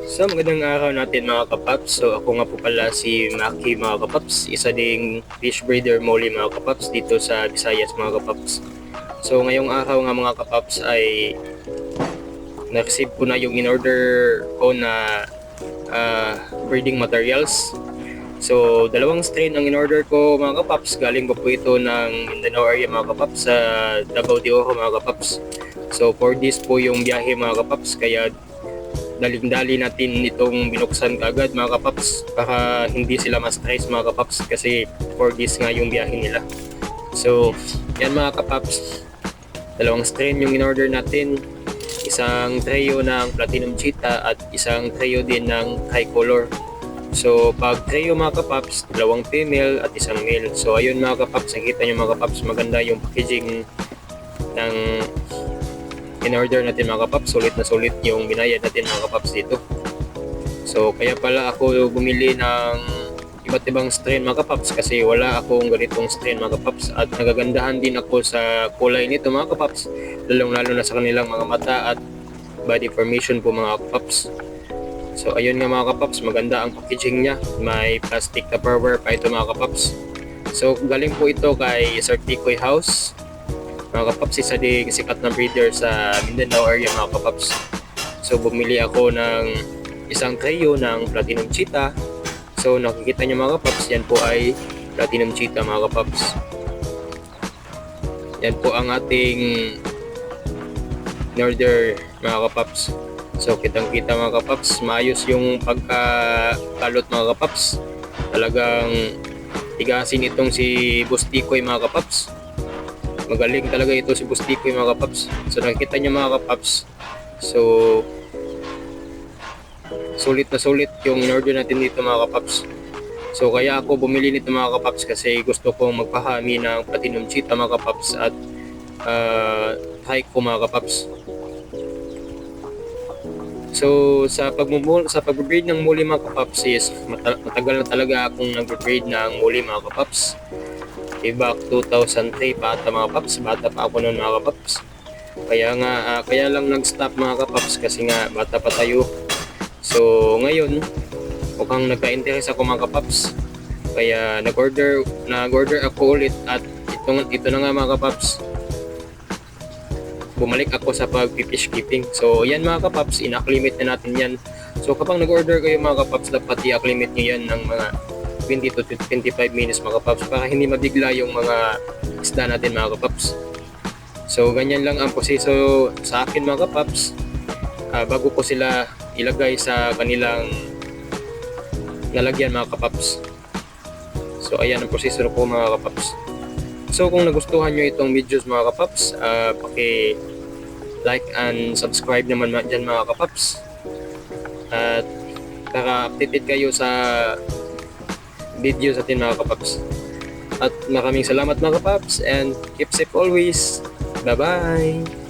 So magandang araw natin mga kapaps. So ako nga po pala si Maki mga kapaps, isa ding fish breeder muli mga kapaps dito sa Visayas mga kapaps. So ngayong araw nga mga kapaps ay na-receive ko na yung in-order ko na breeding materials. So dalawang strain ang in-order ko mga kapaps, galing ko po ito ng Mindanao area mga kapaps sa Davao de Oro mga kapaps. So for this po yung biyahe mga kapaps, kaya daling-dali natin itong binuksan kaagad mga kapaps para hindi sila ma-stress mga kapaps kasi for this nga yung biyahe nila. So yan mga kapaps, dalawang strain yung in-order natin, isang trio ng Platinum Cheetah at isang trio din ng Tricolor. So pag trio mga kapaps, dalawang female at isang male. So ayun mga kapaps, nakita nyo mga kapaps, maganda yung packaging ng in-order natin mga kapaps. Sulit na sulit yung binayad natin mga kapaps dito. So kaya pala ako bumili ng iba't ibang strain mga kapaps kasi wala akong ganitong strain mga kapaps, at nagagandahan din ako sa kulay nito mga kapaps, lalong lalo na sa kanilang mga mata at body formation po mga kapaps. So ayun nga mga kapaps, maganda ang packaging niya, may plastic tupperware pa ito mga kapaps. So galing po ito kay Sir Tikoy House mga kapaps, isa ding sikat na breeder sa Mindanao area mga kapaps. So bumili ako ng isang trio ng Platinum Cheetah. So nakikita nyo mga kapaps, yan po ay Platinum Cheetah mga kapaps. Yan po ang ating in-order mga kapaps. So kitang kita mga kapaps, maayos yung pagkakalot mga kapaps. Talagang tigasin itong si Bustikoy mga kapaps. Magaling talaga ito si Bustikoy mga kapaps. So nakikita nyo mga kapaps, so sulit na sulit yung in-order natin dito mga kapaps. So kaya ako bumili nito mga kapaps kasi gusto kong magpahami ng Platinum Cheetah mga kapaps at Trico mga kapaps. So sa pag-breed ng muli mga kapaps is matagal na talaga akong nag-breed ng muli mga kapaps. Back 2003 pa ata mga kapaps, bata pa ako noon mga kapaps. Kaya lang nag-stop mga kapaps kasi nga bata pa tayo. So ngayon mukhang nagka-interest ako mga kapaps, kaya nag-order ako ulit, at ito na nga mga kapaps, bumalik ako sa pag-fish keeping. So yan mga kapaps, in-acclimate na natin yan. So kapag nag-order kayo mga kapaps, dapat i-acclimate nyo yan ng mga 20 to 25 minutes mga kapaps para hindi mabigla yung mga isda natin mga kapaps. So ganyan lang ang proseso sa akin mga kapaps, bago ko sila ilagay sa kanilang lalagyan mga kapaps. So ayan ang proseso ko mga kapaps. So kung nagustuhan nyo itong videos mga kapaps, paki like and subscribe naman dyan mga kapaps, at para updated kayo sa video sa atin mga kapaps. At maraming salamat mga kapaps, and keep safe always. Bye bye.